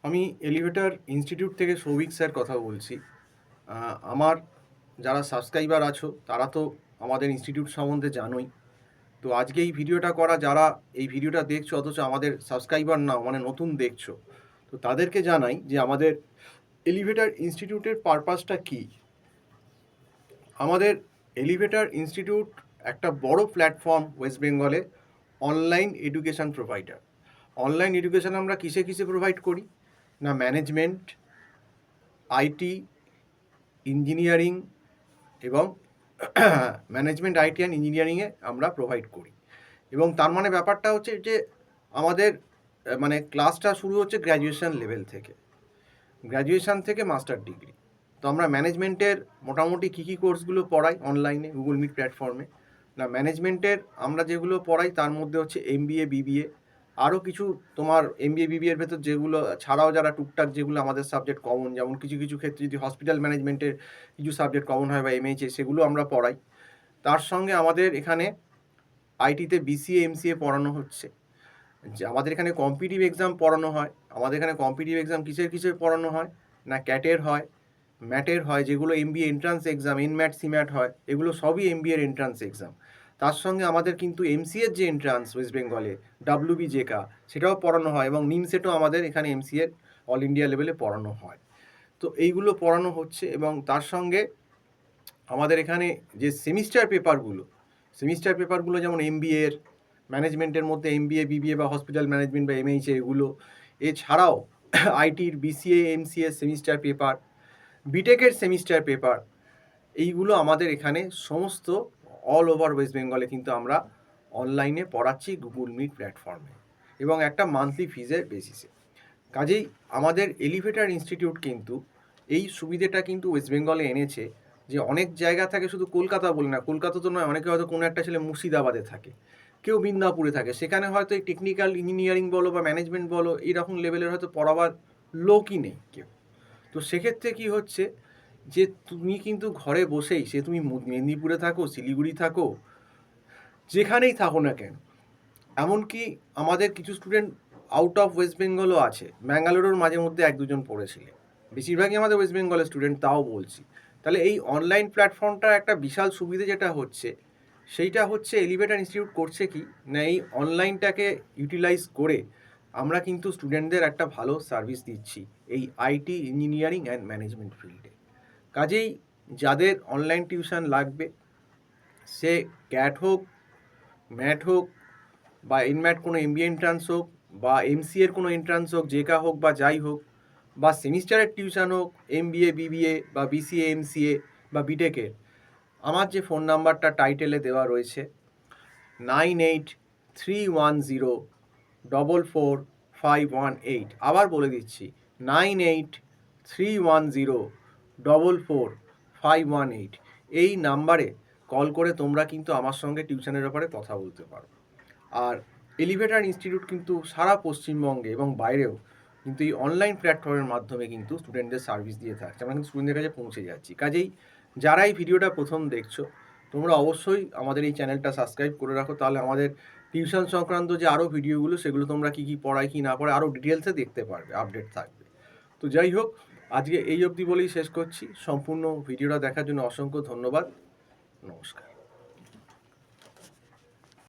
আমি elevator institute থেকে Souvik sir কথা বলছি। আমার যারা সাবস্ক্রাইবার আছো তারা তো আমাদের ইনস্টিটিউট সম্বন্ধে জানোই। তো আজকে এই ভিডিওটা করা, যারা এই ভিডিওটা দেখছো অথচ আমাদের সাবস্ক্রাইবার না, মানে নতুন দেখছো, তো তাদেরকে জানাই যে আমাদের এলিভেটর ইনস্টিটিউটের পারপাসটা কী। আমাদের এলিভেটর ইনস্টিটিউট একটা বড় প্ল্যাটফর্ম ওয়েস্ট বেঙ্গলে online education provider. Online education আমরা কিসে কিসে প্রোভাইড করি না, ম্যানেজমেন্ট, আইটি, ইঞ্জিনিয়ারিং এবং ম্যানেজমেন্ট, আইটি অ্যান্ড ইঞ্জিনিয়ারিংয়ে আমরা প্রোভাইড করি। এবং তার মানে ব্যাপারটা হচ্ছে যে আমাদের মানে ক্লাসটা শুরু হচ্ছে গ্র্যাজুয়েশন লেভেল থেকে, গ্র্যাজুয়েশন থেকে মাস্টার ডিগ্রি। তো আমরা ম্যানেজমেন্টের মোটামুটি কী কী কোর্সগুলো পড়াই অনলাইনে গুগল মিট প্ল্যাটফর্মে না, ম্যানেজমেন্টের আমরা যেগুলো পড়াই তার মধ্যে হচ্ছে এমবিএ, বিবিএ, আরও কিছু তোমার এমবিএ বিবিএর ভেতর যেগুলো ছাড়াও যারা টুকটাক যেগুলো আমাদের সাবজেক্ট কমন, যেমন কিছু কিছু ক্ষেত্রে যদি হসপিটাল ম্যানেজমেন্টের কিছু সাবজেক্ট কমন হয় বা এমএইচএ, সেগুলো আমরা পড়াই। তার সঙ্গে আমাদের এখানে আইটিতে বিসিএ, এমসিএ পড়ানো হচ্ছে। যে আমাদের এখানে কম্পিটিটিভ এক্সাম পড়ানো হয়। আমাদের এখানে কম্পিটিটিভ এক্সাম কিসের কিসের পড়ানো হয় না, ক্যাটের হয়, ম্যাটের হয়, যেগুলো এমবিএ এন্ট্রান্স এক্সাম, এনম্যাট, সিম্যাট হয়, এগুলো সবই এমবিএর এন্ট্রান্স এক্সাম। তার সঙ্গে আমাদের কিন্তু এমসিএর যে এন্ট্রান্স ওয়েস্ট বেঙ্গলে ডাব্লিউবি জেকা, সেটাও পড়ানো হয় এবং নিমসেটও আমাদের এখানে এমসিএর অল ইন্ডিয়া লেভেলে পড়ানো হয়। তো এইগুলো পড়ানো হচ্ছে এবং তার সঙ্গে আমাদের এখানে যে সেমিস্টার পেপারগুলো যেমন এমবিএর, ম্যানেজমেন্টের মধ্যে এমবিএ, বিবিএ বা হসপিটাল ম্যানেজমেন্ট বা এমএইচএ, এগুলো এছাড়াও আইটির বিসিএ, এমসিএ সেমিস্টার পেপার, বিটেকের সেমিস্টার পেপার, এইগুলো আমাদের এখানে সমস্ত অল ওভার ওয়েস্ট বেঙ্গলে কিন্তু আমরা অনলাইনে পড়াচ্ছি গুগল মিট প্ল্যাটফর্মে এবং একটা মান্থলি ফিজের বেসিসে। কাজেই আমাদের এলিভেটর ইনস্টিটিউট কিন্তু এই সুবিধেটা কিন্তু ওয়েস্ট বেঙ্গলে এনেছে, যে অনেক জায়গা থাকে, শুধু কলকাতা বলি না, কলকাতা তো নয়, অনেকে হয়তো কোনো একটা ছেলে মুর্শিদাবাদে থাকে, কেউ বিন্দাপুরে থাকে, সেখানে হয়তো এই টেকনিক্যাল ইঞ্জিনিয়ারিং বলো বা ম্যানেজমেন্ট বলো, এইরকম লেভেলের হয়তো পড়াবার লোকই নেই কেউ। তো সেক্ষেত্রে কি হচ্ছে যে তুমি কিন্তু ঘরে বসেই, সে তুমি মেদিনীপুরে থাকো, শিলিগুড়ি থাকো, যেখানেই থাকো না কেন, এমনকি আমাদের কিছু স্টুডেন্ট আউট অফ ওয়েস্ট বেঙ্গলও আছে, ব্যাঙ্গালোরের মাঝে মধ্যে এক দুজন পড়েছিলেন, বেশিরভাগই আমাদের ওয়েস্ট বেঙ্গলের স্টুডেন্ট, তাও বলছি। তাহলে এই অনলাইন প্ল্যাটফর্মটা একটা বিশাল সুবিধে যেটা হচ্ছে, সেইটা হচ্ছে এলিভেটর ইনস্টিটিউট করছে কি না, এই অনলাইনটাকে ইউটিলাইজ করে আমরা কিন্তু স্টুডেন্টদের একটা ভালো সার্ভিস দিচ্ছি এই আইটি, ইঞ্জিনিয়ারিং অ্যান্ড ম্যানেজমেন্ট ফিল্ডে। কাজেই যাদের অনলাইন টিউশন লাগবে, সে ক্যাট হোক, ম্যাট হোক, বা এনম্যাট কোনো এমবিএ এন্ট্রান্স হোক, বা এমসিএর কোনো এন্ট্রান্স হোক, জেকা হোক বা যাই হোক, বা সেমিস্টারের টিউশন হোক, এমবিএ, বিবিএ বা বিসিএ, এমসিএ বা বিটেকের, আমার যে ফোন নাম্বারটা টাইটেলে দেওয়া রয়েছে 9831044518, আবার বলে দিচ্ছি 9831044518, এই নাম্বারে কল করে তোমরা কিন্তু আমার সঙ্গে টিউশনের ব্যাপারে কথা বলতে পারো। আর এলিভেটর ইনস্টিটিউট কিন্তু সারা পশ্চিমবঙ্গে এবং বাইরেও কিন্তু এই অনলাইন প্ল্যাটফর্মের মাধ্যমে কিন্তু স্টুডেন্টদের সার্ভিস দিয়ে থাকছে, আমরা কিন্তু স্টুডেন্টদের কাছে পৌঁছে যাচ্ছি। কাজেই যারা এই ভিডিওটা প্রথম দেখছো, তোমরা অবশ্যই আমাদের এই চ্যানেলটা সাবস্ক্রাইব করে রাখো, তাহলে আমাদের টিউশন সংক্রান্ত যে আরও ভিডিওগুলো, সেগুলো তোমরা কী কী পড়ায় কী না পড়ে আরও ডিটেলসে দেখতে পারবে, আপডেট থাকবে। তো যাই হোক, আজকে এই অবধি বলেই শেষ করছি। সম্পূর্ণ ভিডিওটা দেখার জন্য অসংখ্য ধন্যবাদ। নমস্কার।